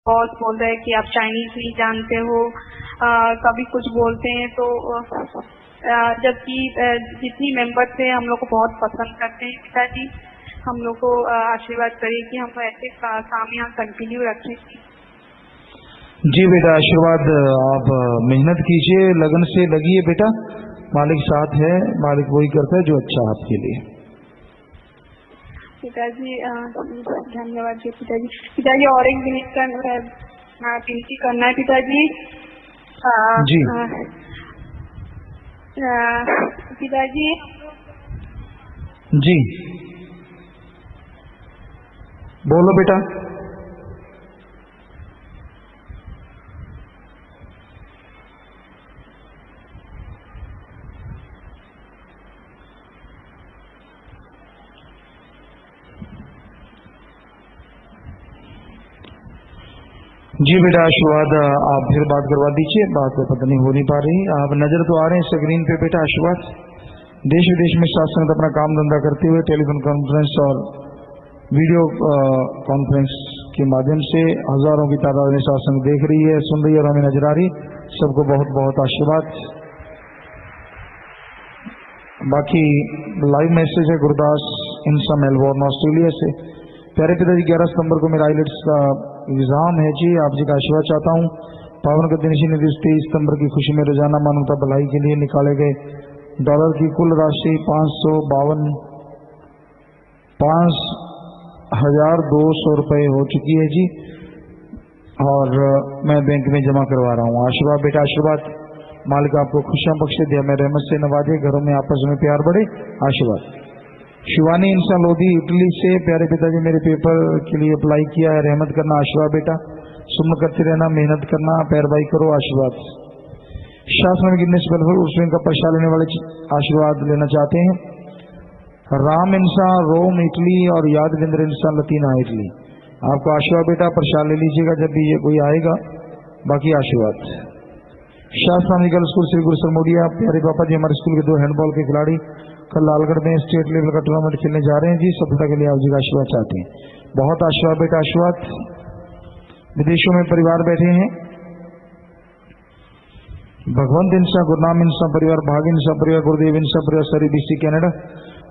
Boss बोल रहे हैं कि आप चाइनीज नहीं जानते हो, कभी कुछ बोलते हैं तो जबकि जितनी मेंबर्स है हम लोग को बहुत पसंद करते हैं। पिताजी हम लोग को आशीर्वाद करिए कि हम ऐसे काम यहाँ कंटिन्यू रखें। जी बेटा आशीर्वाद, आप मेहनत कीजिए, लगन से लगिए बेटा, मालिक साथ है, मालिक वही करता है जो अच्छा आपके लिए। पिताजी धन्यवाद जी पिताजी। पिताजी और एक विनती करना है पिताजी। जी पिताजी जी बोलो बेटा। जी बेटा आशीर्वाद, आप फिर बात करवा दीजिए, बात पता नहीं हो नहीं पा रही, आप नजर तो आ रहे हैं स्क्रीन पे बेटा। आशीर्वाद, देश विदेश में साथ संगत अपना काम धंधा करते हुए टेलीफोन कॉन्फ्रेंस और वीडियो कॉन्फ्रेंस के माध्यम से हजारों की तादाद में सात्संग देख रही है, सुन रही है और हमें नजर आ रही, सबको बहुत बहुत आशीर्वाद। बाकी लाइव मैसेज है गुरदास इंसा मेलबोर्न ऑस्ट्रेलिया से। प्यारे पिताजी 11 सितंबर को मेरा आइलेट्स का एग्जाम है जी, आप जी का आशीर्वाद चाहता हूँ। पावन गतिनिशी निधि 23 सितंबर की खुशी में रोजाना मानवता भलाई के लिए निकाले गए डॉलर की कुल राशि 5,200 रुपए हो चुकी है जी, और मैं बैंक में जमा करवा रहा हूँ। आशीर्वाद बेटा आशीर्वाद, मालिक आपको खुशियां बख्शे, दिया में रहमत से नवाजे, घरों में आपस में प्यार बढ़े। आशीर्वाद। शिवानी इंसान लोधी इटली से, प्यारे पिताजी मेरे पेपर के लिए अप्लाई किया है, रहमत करना। आशीर्वाद बेटा, सुन्न करते रहना, मेहनत करना, पैरवाई करो। आशीर्वाद। शासन में गिरने से पहले उसमें का प्रसाद लेने वाले आशीर्वाद लेना चाहते हैं। राम इंसान रोम इटली और यादविंद्र इंसान लतीना इटली, आपको आशीर्वाद बेटा, प्रसाद ले लीजिएगा जब भी ये कोई आएगा। बाकी आशीर्वाद। शास्त्री गर्ल स्कूल श्री गुरु सरमोडिया, प्यारे पापा जी हमारे स्कूल के 2 हैंडबॉल के खिलाड़ी कल लालगढ़ में स्टेट लेवल का टूर्नामेंट खेलने जा रहे हैं जी, सफलता के लिए आप जी का आशीर्वाद चाहते हैं। बहुत आशीर्वाद बेटा आशीर्वाद। विदेशों में परिवार बैठे हैं, भगवंत इंसा, गुरनाम इंसा परिवार, भाग इंसा परिवार, गुरुदेव इंसा परिवार सरी BC कैनेडा,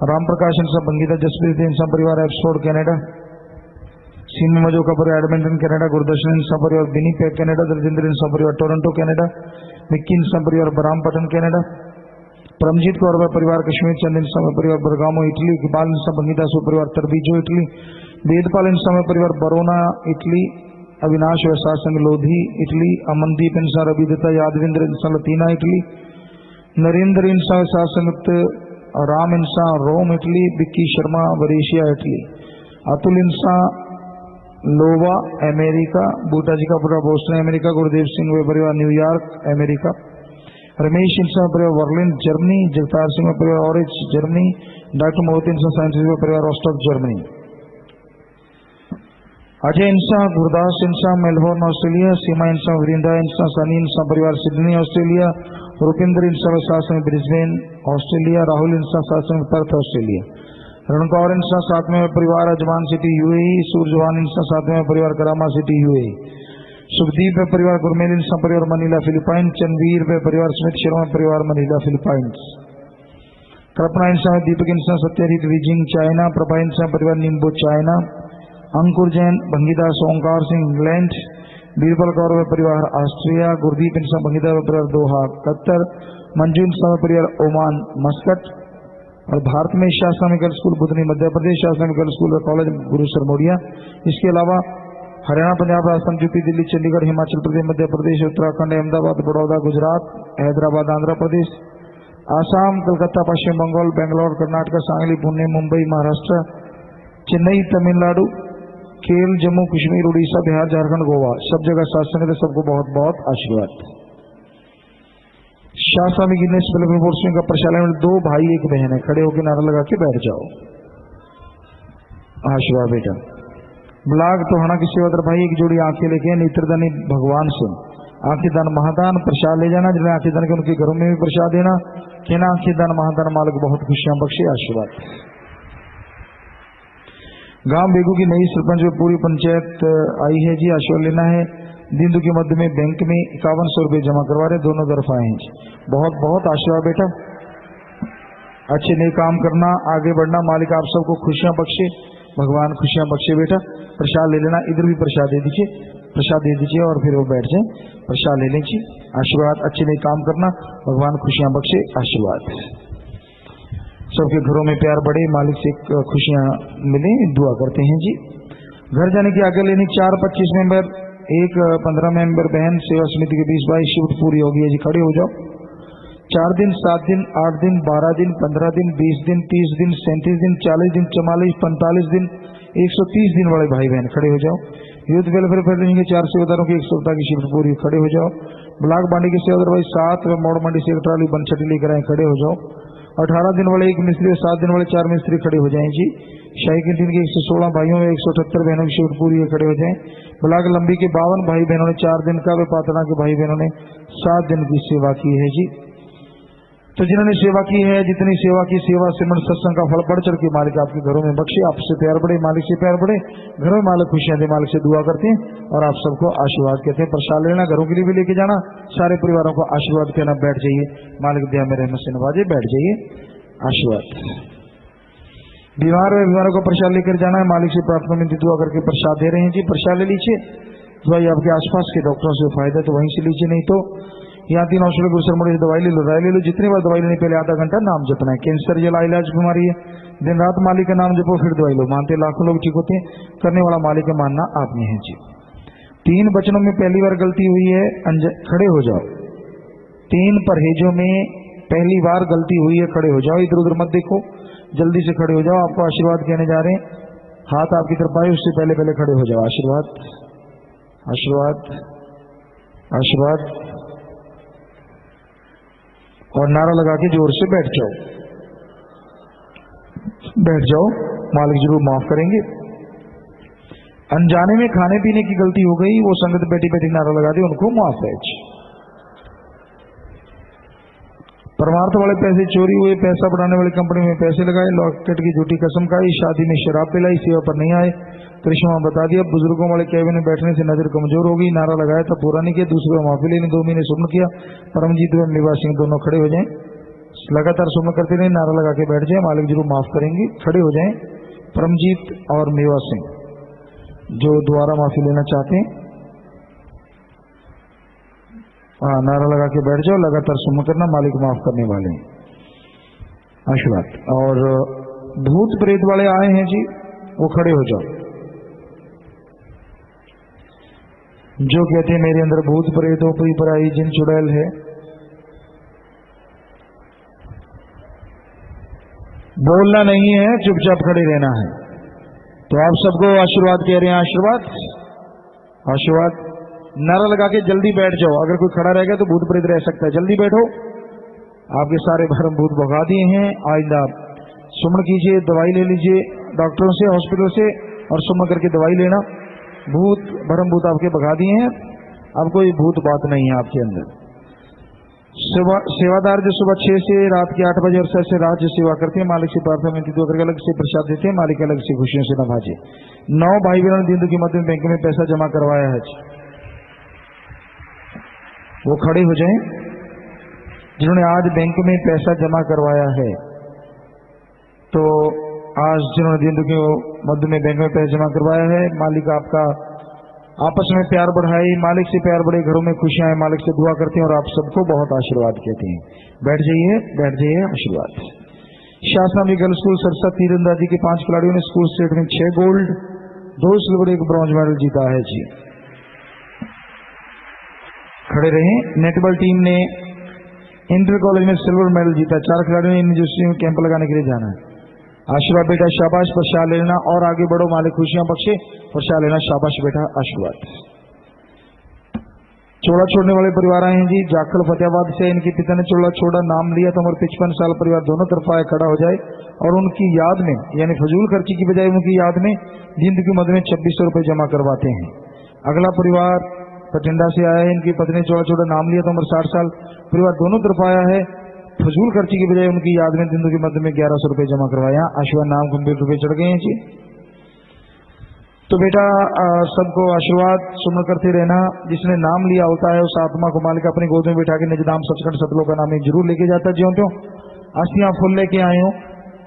राम प्रकाश इंसा बंगीता, जसप्रीत इंसा परिवार एप्सफोर्ड कैनेडा, सीमा मजो का परिवार एडमिंटन कैनेडा, गुरदर्शन इंसा परिवार विनीपेग कैनेडा, दलजिंदर इंसा परिवार टोरंटो कैनेडा, मिक्की इंसा परिवार बरामपटन कैनेडा, परमजीत कौर परिवार कश्मीर, चंद इंसा परिवार बरगामो इटली, इकबाल इंसा बंगीता परिवार तरबीजो इटली, वेदपाल इंसा परिवार बरोना इटली, अविनाश वैसा संघ लोधी इटली, अमनदीप इंसा रविदत्ता, यादविंद्र इंसा लतीना इटली, नरेंद्र इंसा वैसा संगत, राम इंसा रोम इटली, बिक्की शर्मा वरेशिया Italy, Atul Insan Iowa America, Buta ji का पूरा बोस्टन अमेरिका, गुरुदेव सिंह वे परिवार न्यूयॉर्क अमेरिका, रमेश इंसा परिवार वर्लिन जर्मनी, जगतार सिंह परिवार ऑरिच जर्मनी, डॉक्टर मोहती इंसा साइंस परिवार ऑस्टॉक जर्मनी, अजय इंसा गुरदास इंसा मेलबोर्न ऑस्ट्रेलिया, सीमा इंसा वरिंदा इंसा सनी इंसा परिवार सिडनी ऑस्ट्रेलिया, रुपिंदर इंसा शासन ब्रिस्बेन ऑस्ट्रेलिया, राहुल इंसा शासन पर्थ ऑस्ट्रेलिया, रणकौर इंसा 7वें परिवार अजमान सिटी UAE, सूरजवान इंसा 7वें परिवार करामा सिटी UAE, सुखदीप परिवार गुरमेल इंसा परिवार मनीला फिलिपाइन, चंदवीर परिवार स्मिथ शर्मा परिवार मनीला फिलिपाइंस, कल्पना इंसा दीपक इंसा सत्यजीत बीजिंग चाइना, प्रभा इंसा परिवार निम्बो चाइना, अंकुर जैन भंगीदास ओंकार सिंह इंग्लैंड, बीरबल कौर परिवार ऑस्ट्रिया, गुरदीप इंसा भंगीदा परिवार दोहा कतर, मंजू इंसा परिवार ओमान मस्कट, और भारत में शासनिक girl school Budhni Madhya Pradesh, शासनिक girl school college गुरु सरमोडिया, इसके अलावा हरियाणा, पंजाब, राजस्थान, यूपी, दिल्ली, चंडीगढ़, हिमाचल प्रदेश, मध्य प्रदेश, उत्तराखंड, अहमदाबाद, बड़ौदा, गुजरात, हैदराबाद, आंध्र प्रदेश, आसाम, कलकत्ता, पश्चिम बंगाल, बेंगलोर, कर्नाटक, सांगली, पुणे, मुंबई, महाराष्ट्र, चेन्नई, तमिलनाडु, केरल, जम्मू कश्मीर, उड़ीसा, बिहार, झारखंड, गोवा, सब जगह शासन है, सबको बहुत बहुत आशीर्वाद। शास्त्री गिनेस बोर्ड का प्रशालन में 2 भाई 1 बहन है, खड़े होकर नारा लगा के बैठ जाओ। आशीर्वाद बेटा। ब्लाग तो हना की सेवादार भाई एक जोड़ी आंखें लेके नेत्रदानी भगवान से आंखें दान महादान प्रसाद ले जाना, जिन्हें आंखें दान के उनके घरों में भी प्रसाद देना, कहना आंखें दान महादान मालिक बहुत खुशियां बख्शे। आशीर्वाद। गांव बेगू की नई सरपंच में पूरी पंचायत आई है जी। आशीर्वाद लेना है। दिंदू के मध्य में बैंक में 5100 रुपये जमा करवा रहे, दोनों तरफ आए हैं जी। बहुत बहुत आशीर्वाद बेटा, अच्छे नए काम करना, आगे बढ़ना। मालिक आप सबको खुशियां बख्शे, भगवान खुशियां बख्शे बेटा। प्रसाद ले लेना, इधर भी प्रसाद दे दीजिए, प्रसाद दे दीजिए और फिर वो बैठ जाए। प्रसाद ले लीजिए, आशीर्वाद। अच्छे नए काम करना, भगवान खुशियां बख्शे, आशीर्वाद। सबके घरों में प्यार बढ़े, मालिक से खुशियां मिले, दुआ करते हैं जी। घर जाने की आज्ञा लेनी। 4 25 मेंबर, 1 15 मेंबर बहन सेवा समिति के 20 22 शिफ्ट पूरी होगी है जी। खड़े हो जाओ। 4 दिन 7 दिन 8 दिन 12 दिन 15 दिन 20 दिन 30 दिन 37 दिन 40 दिन 44 45 दिन 130 दिन वाले भाई बहन खड़े हो जाओ। यूथ वेलफेयर फेडरेशन के 4 सेवादारों की 1 सप्ताह की शिफ्ट पूरी, खड़े हो जाओ। ब्लॉक बांडी के सेवादार भाई 7 मोड़ मंडी से ट्राली बनछटी लेकर आए, खड़े हो जाओ। 18 दिन वाले 1 मिस्त्री और 7 दिन वाले 4 मिस्त्री खड़े हो जाएं जी। शाही के दिन के 116 भाइयों में 178 बहनों की शिफ्ट पूरी है, खड़े हो जाएं। ब्लॉक लंबी के 52 भाई बहनों ने 4 दिन का, वे पातना के भाई बहनों ने 7 दिन की सेवा की है जी। तो जिन्होंने सेवा की है, जितनी सेवा की, सेवा सिमरन सत्संग का फल बढ़ चढ़ के मालिक आपके घरों में बख्शे। आपसे प्यार बढ़े, मालिक से प्यार बढ़े, घरों में मालिक खुशियां दे। मालिक से दुआ करते हैं और आप सबको आशीर्वाद कहते हैं। प्रसाद लेना, घरों के लिए भी लेके जाना, सारे परिवारों को आशीर्वाद कहना। बैठ जाइए, मालिक दया में रहमत से नवाजे, बैठ जाइए, आशीर्वाद। बीमार है, बीमारों को प्रसाद लेकर जाना है, मालिक से प्रार्थना में दुआ करके प्रसाद दे रहे हैं जी। प्रसाद ले लीजिए। दवाई आपके आसपास के डॉक्टरों से फायदा तो वहीं से लीजिए, नहीं तो यहाँ 3 हॉस्पिटल गुरुसर मोड़ी से दवाई ले लो। जितनी बार दवाई लेने पहले आधा घंटा नाम जपना है। कैंसर जला इलाज बीमारी है, दिन रात मालिक का नाम जपो, फिर दवाई लो। मानते लाखों लोग ठीक होते हैं, करने वाला मालिक का मानना आप में है जी। 3 वचनों में पहली बार गलती हुई है, खड़े हो जाओ। 3 परहेजों में पहली बार गलती हुई है, खड़े हो जाओ। इधर उधर मत देखो, जल्दी से खड़े हो जाओ। आपको आशीर्वाद कहने जा रहे हैं, हाथ आपकी तरफ आए उससे पहले पहले खड़े हो जाओ। आशीर्वाद, आशीर्वाद, आशीर्वाद। और नारा लगा के जोर से बैठ जाओ, बैठ जाओ, मालिक जरूर माफ करेंगे। अनजाने में खाने पीने की गलती हो गई, वो संगत बैठी बैठी नारा लगा दी, उनको माफ है। परमार्थ वाले पैसे चोरी हुए, पैसा बढ़ाने वाली कंपनी में पैसे लगाए, लॉकेट की झूठी कसम खाई, शादी में शराब पिलाई, सेवा पर नहीं आए, कृष्णा बता दिया। बुजुर्गों वाले कैबिन में बैठने से नजर कमजोर हो गई, नारा लगाया था पूरा नहीं किया। दूसरे माफी लेने 2 महीने सुमन किया। परमजीत व मेवा सिंह दोनों खड़े हो जाएं, लगातार सुमन करते रहे, नारा लगा के बैठ जाए, मालिक जरूर माफ करेंगे। खड़े हो जाएं परमजीत और मेवा सिंह जो दोबारा माफी लेना चाहते हैं। हाँ, नारा लगा के बैठ जाओ, लगातार सुमन करना, मालिक माफ करने वाले हैं। आशीर्वाद। और भूत प्रेत वाले आए हैं जी, वो खड़े हो जाओ। जो कहते हैं मेरे अंदर भूत प्रेत ऊपरी पराई जिन चुड़ैल है, बोलना नहीं है, चुपचाप खड़े रहना है। तो आप सबको आशीर्वाद कह रहे हैं, आशीर्वाद, आशीर्वाद। नारा लगा के जल्दी बैठ जाओ। अगर कोई खड़ा रह गया तो भूत प्रेत रह सकता है, जल्दी बैठो। आपके सारे भरम भूत भगा दिए हैं। आइंदा सुमन कीजिए, दवाई ले लीजिए डॉक्टरों से, हॉस्पिटल से, और सुमन करके दवाई लेना। भूत भरम भूत आपके भगा दिए हैं, अब कोई भूत बात नहीं है आपके अंदर। सेवादार जो सुबह 6 से रात के 8 बजे और 7 से रात जो सेवा करते हैं, मालिक से प्रार्थना में दुआ करके अलग से प्रसाद देते हैं, मालिक अलग से खुशियों से नवाजे। 9 भाई बहनों ने दिंदू की मध्य में बैंक में पैसा जमा करवाया है, वो खड़े हो जाएं। जिन्होंने आज बैंक में पैसा जमा करवाया है, तो आज जिन्होंने दिंदू के मध्य में बैंक में पैसा जमा करवाया है, मालिक आपका आपस में प्यार बढ़ाए, मालिक से प्यार बढ़े, घरों में खुशियां आए, मालिक से दुआ करते हैं और आप सबको बहुत आशीर्वाद कहते हैं। बैठ जाइए, बैठ जाइए, आशीर्वाद। शासनामी गर्ल्स स्कूल सरसा तीरंदाजी के 5 खिलाड़ियों ने स्कूल स्टेट में 6 गोल्ड 2 सिल्वर 1 ब्रॉन्ज मेडल जीता है जी। खड़े रहें। नेटबॉल टीम ने इंटर कॉलेज में सिल्वर मेडल जीता। 4 खिलाड़ियों ने यूनिवर्सिटी में कैंप लगाने के लिए जाना है। आशीर्वाद बेटा, शाबाश। प्रसाद लेना और आगे बढ़ो, मालिक खुशियां बख्शे। प्रसाद लेना, शाबाश बेटा, आशीर्वाद। चोड़ा छोड़ने वाले परिवार आए हैं जी। जाखल फतेहाबाद से इनके पिता ने चोड़ा छोड़ा, नाम लिया तो उम्र 55 साल। परिवार दोनों तरफ आए, खड़ा हो जाए और उनकी याद में, यानी फजूल खर्ची की बजाय उनकी याद में जिंदगी की मद में 2600 रुपये जमा करवाते हैं। अगला परिवार पटिंडा से आया है, इनकी पत्नी चोड़ा छोड़ा, नाम लिया तो उम्र 60 साल। परिवार दोनों तरफ आया है, फजूल खर्ची की बजाय उनकी याद में जिंदगी के मध्य में 1100 रुपये जमा करवाया। आशीर्वाद नाम गंभीर रुपये चढ़ गए हैं जी। तो बेटा सबको आशीर्वाद सुमन करते रहना। जिसने नाम लिया होता है उस आत्मा को मालिक अपनी गोद में बिठा के निज धाम सचखंड सतलोक का नाम जरूर लेके जाता है। ज्यों त्यों अस्थियां फुल लेके आए हो,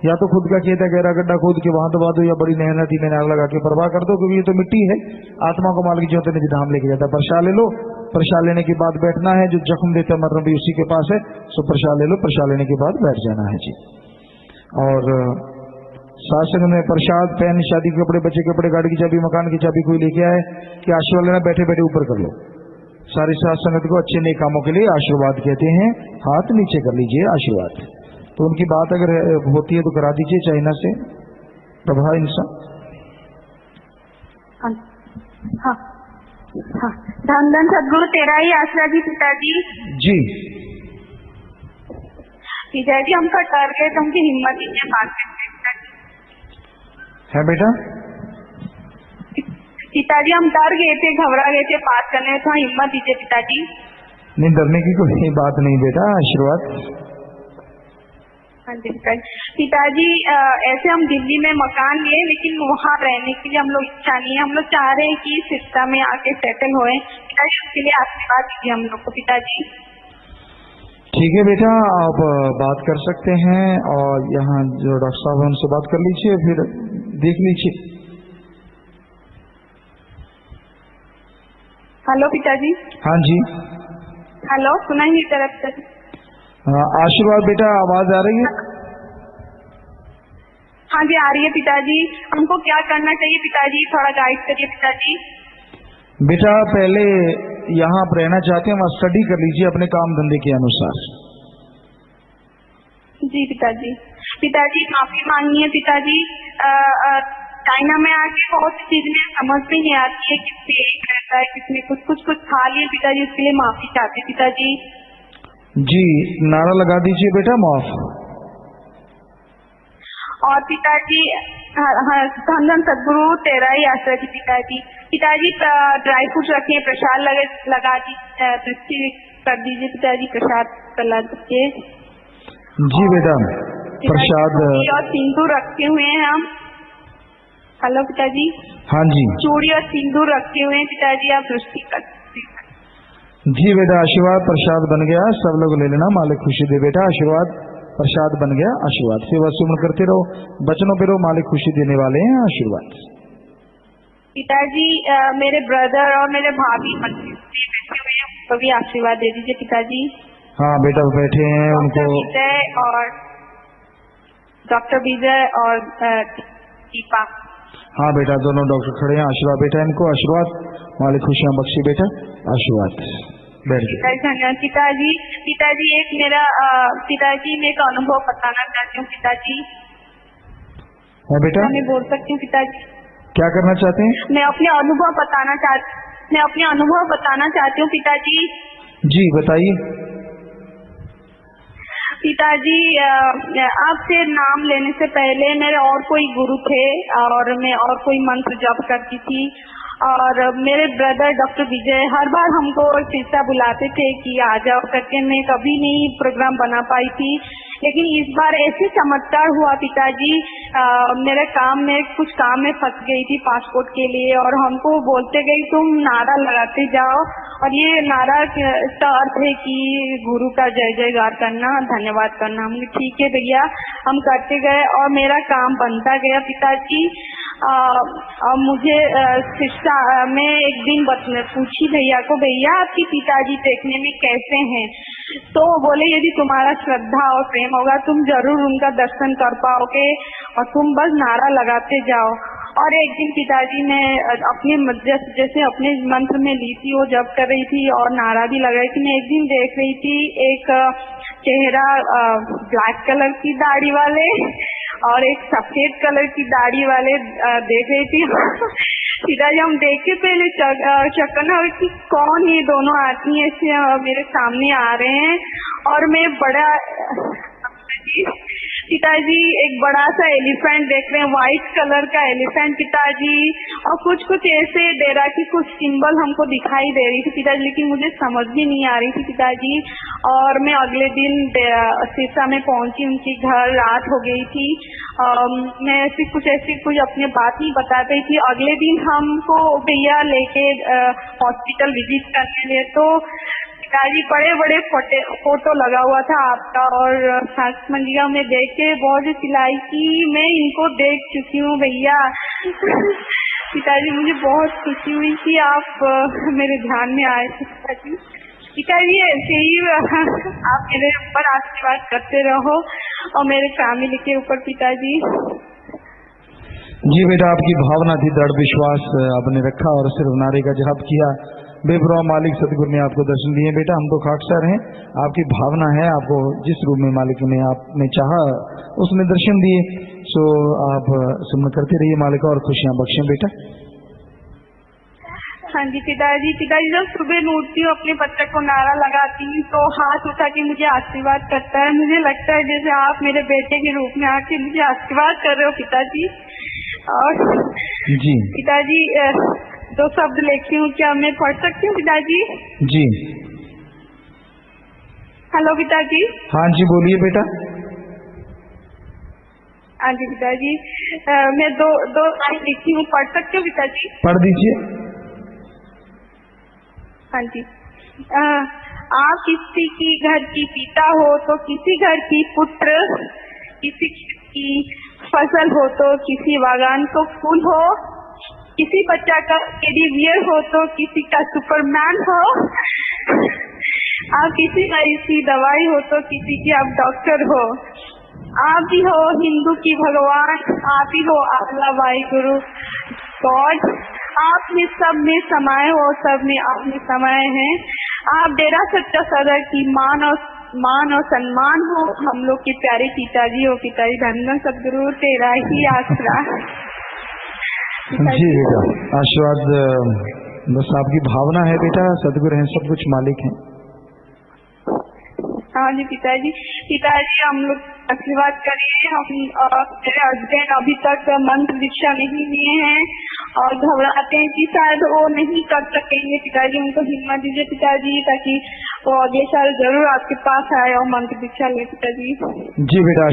या तो खुद का खेत है गहरा गड्ढा खोद के वहां दबा दो, या बड़ी मेहनती में आग लगा के परवाह कर दो, क्योंकि ये तो मिट्टी है। आत्मा को मालिक ज्यों निज धाम लेके जाता है। प्रसाद ले लो, प्रसाद लेने के बाद बैठना है। जो जख्म देता मरण भी उसी के पास है, सो प्रसाद ले लो, प्रसाद लेने के बाद बैठ जाना है जी। और शासन में प्रसाद, पैन, शादी के कपड़े, बच्चे के कपड़े, गाड़ी की चाबी, मकान की चाबी कोई लेके आए कि आशीर्वाद लेना, बैठे बैठे ऊपर कर लो। सारी साथ संगत को अच्छे नए कामों के लिए आशीर्वाद कहते हैं। हाथ नीचे कर लीजिए आशीर्वाद। तो उनकी बात अगर होती है तो करा दीजिए चाइना से प्रभा इंसान। हाँ हाँ, धन धन सदगुरु तेरा ही आसरा जी पिताजी। जी पिताजी हमका टारगेट, हमकी हिम्मत दीजिए बात करने है बेटा। पिताजी हम डर गए थे, घबरा गए थे बात करने में, थोड़ा हिम्मत दीजिए पिताजी। नहीं, डरने की कोई बात नहीं बेटा, आशीर्वाद। हाँ जी पिताजी, ऐसे हम दिल्ली में मकान लिए, लेकिन वहाँ रहने के लिए हम लोग इच्छा नहीं है। हम लोग चाह रहे हैं कि सिरसा में आके सेटल होए। पिताजी उसके लिए आशीर्वाद दीजिए हम लोग को पिताजी। ठीक है बेटा, आप बात कर सकते हैं, और यहाँ जो डॉक्टर साहब हैं उनसे बात कर लीजिए, फिर देख लीजिए। हेलो पिताजी। हाँ जी, हेलो, सुनाई नहीं दे रहा पिताजी। आशीर्वाद बेटा, आवाज आ रही है? हाँ जी आ रही है पिताजी। हमको क्या करना चाहिए पिताजी, थोड़ा गाइड करिए पिताजी। बेटा पहले यहाँ आप रहना चाहते हैं, वहाँ स्टडी कर लीजिए अपने काम धंधे के अनुसार। जी पिताजी। पिताजी माफी मांगनी है पिताजी। चाइना में आके बहुत सी चीज में समझ में नहीं आती है, किस फेक रहता है, किसने कुछ खा लिए पिताजी, उसके लिए माफी चाहते पिताजी। जी, नारा लगा दीजिए बेटा, माफ। और पिताजी धन धन सदगुरु तेरा ही आश्रय जी पिताजी। पिताजी ड्राई फ्रूट रखे, प्रसाद लगा दीजिए, कर दीजिए पिताजी, प्रसाद करा दीजिए। जी बेटा, प्रसाद और सिंदूर रखे हुए हैं हम। हेलो पिताजी। हाँ जी। चूड़ी और सिंदूर रखे हुए हैं पिताजी, आप दृष्टि कर। जी बेटा, आशीर्वाद प्रसाद बन गया, सब लोग ले लेना, मालिक खुशी दे बेटा। आशीर्वाद प्रसाद बन गया, आशीर्वाद। सेवा सुमन करते रहो, बचनों पे रहो, मालिक खुशी देने वाले हैं। आशीर्वाद। पिताजी मेरे ब्रदर और मेरे भाभी बैठे हुए हैं, उनको भी आशीर्वाद दे दीजिए पिताजी। हाँ बेटा, बैठे हैं, उनको विजय और डॉक्टर विजय और दीपा। हाँ बेटा, दोनों डॉक्टर खड़े हैं, आशीर्वाद बेटा इनको, आशीर्वाद। मालिक खुशियां बख्शी बेटा, आशीर्वाद। बैठ जाइए। धन्यवाद पिताजी। पिताजी एक मेरा पिताजी मैं एक अनुभव बताना चाहती हूँ पिताजी। है बेटा, मैं बोल सकती हूँ पिताजी? क्या करना चाहते हैं? मैं अपने अनुभव बताना चाहती हूँ पिताजी। जी बताइए। पिताजी आपसे नाम लेने से पहले मेरे और कोई गुरु थे, और मैं और कोई मंत्र जप करती थी, और मेरे ब्रदर डॉक्टर विजय हर बार हमको सिरसा बुलाते थे कि आ जाओ करके। मैं कभी नहीं प्रोग्राम बना पाई थी, लेकिन इस बार ऐसे चमत्कार हुआ पिताजी। मेरे कुछ काम में फंस गई थी पासपोर्ट के लिए, और हमको बोलते गई तुम नारा लगाते जाओ, और ये नारा का अर्थ है कि गुरु का जय जयकार करना, धन्यवाद करना। हमने ठीक है भैया, हम करते गए और मेरा काम बनता गया पिताजी। और मुझे शिक्षा में एक दिन पूछी भैया को, भैया आपके पिताजी देखने में कैसे हैं? तो बोले यदि तुम्हारा श्रद्धा और प्रेम होगा तुम जरूर उनका दर्शन कर पाओगे, और तुम बस नारा लगाते जाओ। और एक दिन पिताजी ने अपने जैसे अपने मंत्र में ली थी, वो जप कर रही थी और नारा भी लगा रही थी। मैं एक दिन देख रही थी एक चेहरा ब्लैक कलर की दाढ़ी वाले और एक सफेद कलर की दाढ़ी वाले देख रही थी। पिताजी हम देख के पहले चक्कर हुई कि कौन ये दोनों आदमी ऐसे मेरे सामने आ रहे हैं, और मैं बड़ा पिताजी एक बड़ा सा एलिफेंट देख रहे हैं, व्हाइट कलर का एलिफेंट पिताजी, और कुछ ऐसे दे रहा कि कुछ सिंबल हमको दिखाई दे रही थी पिताजी, लेकिन मुझे समझ भी नहीं आ रही थी पिताजी। और मैं अगले दिन सिरसा में पहुंची, उनके घर रात हो गई थी। मैं ऐसी कुछ अपने बात नहीं बता रही थी। अगले दिन हमको भैया लेके हॉस्पिटल विजिट करने गए तो पिताजी बड़े बड़े फोटो लगा हुआ था आपका, और सास मंजिया में देख के बहुत चिल्लाई कि मैं इनको देख चुकी हूँ भैया। पिताजी मुझे बहुत खुशी हुई कि आप मेरे ध्यान में आए थे। पिताजी ऐसे ही आप मेरे ऊपर आशीर्वाद करते रहो और मेरे फैमिली के ऊपर पिताजी। जी बेटा, आपकी भावना थी, दृढ़ विश्वास आपने रखा और सिर्फ नारे का जप किया। बेपरवाह मालिक सतगुरु ने आपको दर्शन दिए। बेटा हम तो खाकसार हैं, आपकी भावना है, आपको जिस रूप में मालिक ने आपने चाहा उसने दर्शन दिए। सो आप सुमन करते रहिए मालिक और खुशियां बख्शें बेटा। हाँ जी पिताजी। जब सुबह में उठती हूँ अपने बच्चे को नारा लगाती हूँ तो हाथ उठा के मुझे आशीर्वाद करता है। मुझे लगता है जैसे आप मेरे बेटे के रूप में आके मुझे आशीर्वाद कर रहे हो पिताजी। और जी पिताजी 2 शब्द लिखी हूँ, क्या मैं पढ़ सकती हूँ पिताजी? जी। हेलो पिताजी। हाँ जी बोलिए बेटा। हाँ जी पिताजी, मैं दो लाइन लिखी हूँ, पढ़ सकती हूँ पिताजी? पढ़ दीजिए। हाँ जी। आप किसी की घर की पिता हो तो किसी घर की पुत्र, किसी की फसल हो तो किसी बागान को फूल हो, किसी बच्चा का टेडीबियर हो तो किसी का सुपरमैन हो, आप किसी मरीज की दवाई हो तो किसी की आप डॉक्टर हो। आप ही हो हिंदू की भगवान, आप ही हो अल्लाह वाहिगुरु गॉड। आप में सब में समाये हो, सब में आप में समाये हैं। आप डेरा सच्चा सदर की मान और सम्मान हो। हम लोग के प्यारे पिताजी हो। पिताजी धन्य सदगुरु तेरा ही आसरा। जी बेटा, आशीर्वाद बस आपकी भावना है बेटा, सदगुरु हैं, सब कुछ मालिक हैं। हाँ जी पिताजी। हम लोग आशीर्वाद करिए। हम मेरे हस्बैंड अभी तक मंत्र दीक्षा नहीं लिए हैं और घबराते हैं कि शायद वो नहीं कर सकेंगे। पिताजी उनको हिम्मत दीजिए पिताजी, ताकि वो अगले साल जरूर आपके पास आए और मंत्र दीक्षा ले पिताजी। जी बेटा,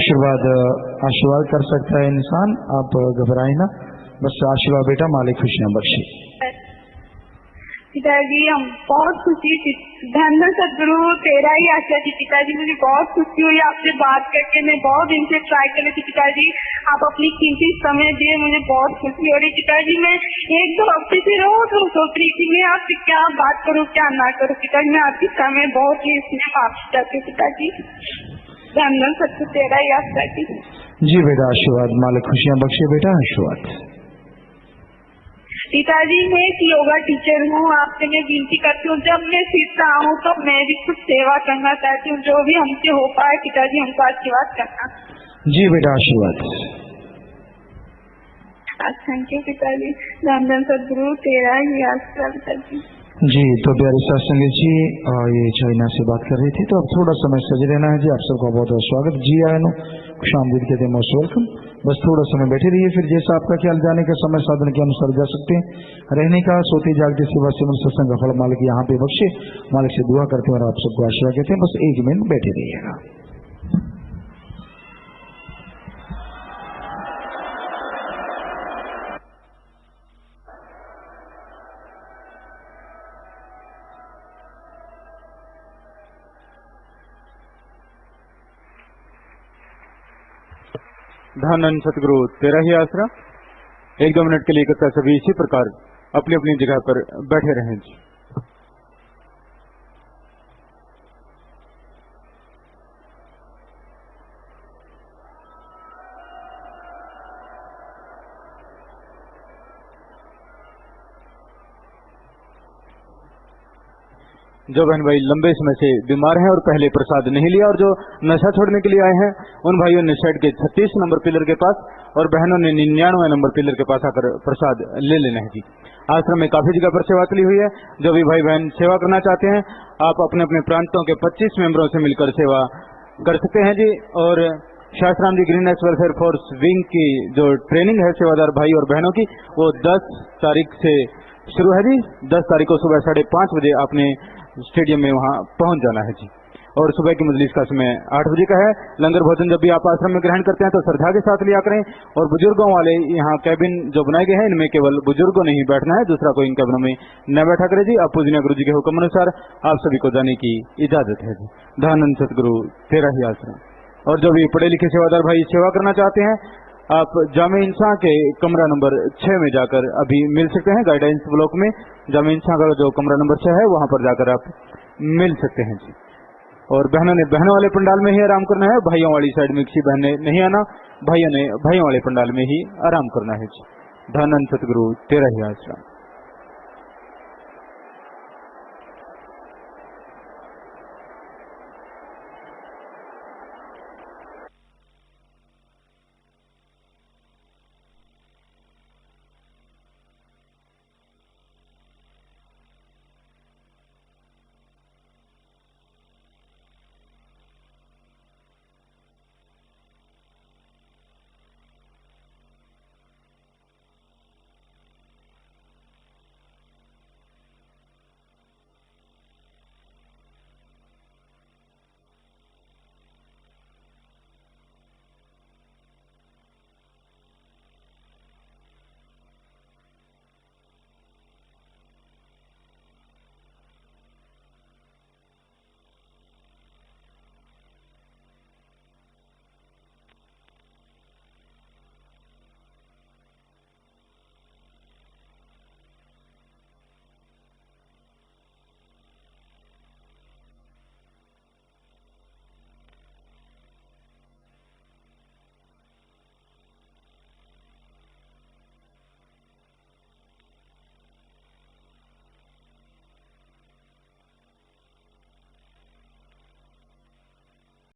आशीर्वाद कर सकता है इंसान, आप घबराए ना, बस आशीर्वाद बेटा, मालिक खुशियां बख्शे। पिताजी हम बहुत खुशी, धन्य सदगुरु तेरा ही आशा थी पिताजी। मुझे बहुत खुशी हुई आपसे बात करके। मैं बहुत दिन से ट्राई कर रही थी पिताजी, आप अपनी कीमती समय दिए, मुझे बहुत खुशी हो रही पिताजी। मैं 1-2 हफ्ते से रोज सोच रही थी मैं आपसे क्या बात करूँ क्या ना करूँ पिताजी। मैं आपकी समय बहुत ही इसमें माफी चाहती हूँ पिताजी। धन्य सदगुरु तेरा ही आशा थी। जी बेटा, आशीर्वाद, मालिक खुशियां बख्शे बेटा, आशीर्वाद। पिताजी मैं एक योगा टीचर हूँ, आपसे मैं विनती करती हूँ जब मैं सिरसा आऊँ तो मैं भी कुछ सेवा करना चाहती हूँ, जो भी हमसे हो पाए पिताजी हमको आशीर्वाद करना। जी बेटा, आशीर्वाद। थैंक यू पिताजी। धन सदगुरु तेरा ही आशीर्वाद पिताजी। जी तो प्यारे सत्संगी जी, ये चाइना से बात कर रही थी, तो अब थोड़ा समय सज रहना है जी। आप सबका बहुत बहुत स्वागत। जी आयनो खुशामदीद कहते हैं, मोस्ट वेलकम। बस थोड़ा समय बैठे रहिए, फिर जैसा आपका ख्याल जाने का समय साधन के अनुसार जा सकते हैं। रहने का सोते जागते सेवा सिमरन सत्संग का फल मालिक यहाँ पे बख्शे। मालिक से दुआ करते हैं और आप सबको आशीर्वाद कहते हैं। बस 1 मिनट बैठे रहिएगा। धन सतगुरु तेरा ही आसरा। 1-2 मिनट के लिए इकट्ठा सभी इसी प्रकार अपनी अपनी जगह पर बैठे रहें जी। जो बहन भाई लंबे समय से बीमार हैं और पहले प्रसाद नहीं लिया और जो नशा छोड़ने के लिए आए हैं, उन भाइयों ने साइड के 36 नंबर पिलर के पास और बहनों ने 99 नंबर पिलर के पास आकर प्रसाद ले लेना है जी। आश्रम में काफी जगह पर सेवा चली हुई है। जो भी भाई बहन सेवा करना चाहते हैं, आप अपने अपने प्रांतों के 25 मेंबरों से मिलकर सेवा कर सकते हैं जी। और शास्त्राम जी ग्रीन नेक्स वेलफेयर फोर्स विंग की जो ट्रेनिंग है सेवादार भाई और बहनों की, वो 10 तारीख से शुरू है जी। 10 तारीख को सुबह 5:30 बजे आपने स्टेडियम में वहां पहुंच जाना है जी। और सुबह की मजलिस का समय 8 बजे का है। लंगर भोजन जब भी आप आश्रम में ग्रहण करते हैं तो श्रद्धा के साथ लिया करें। और बुजुर्गों वाले यहाँ कैबिन जो बनाए गए हैं इनमें केवल बुजुर्गों ने ही बैठना है, दूसरा कोई इन कैबिनों में न बैठा करे जी। अब पूजनीय गुरु जी के हुक्म अनुसार आप सभी को जाने की इजाजत है जी। धन्य सतगुरु तेरा ही आश्रम। और जो भी पढ़े लिखे सेवादार भाई सेवा करना चाहते हैं आप जामे इंसान के कमरा नंबर 6 में जाकर अभी मिल सकते हैं। गाइडेंस ब्लॉक में जामे इंसान का जो कमरा नंबर 6 है वहां पर जाकर आप मिल सकते हैं जी। और बहनों ने बहनों वाले पंडाल में ही आराम करना है, भाइयों वाली साइड में किसी बहन ने नहीं आना, भाइयों ने भाइयों वाले पंडाल में ही आराम करना है जी। धन्य सतगुरु तेरा ही आश्रम।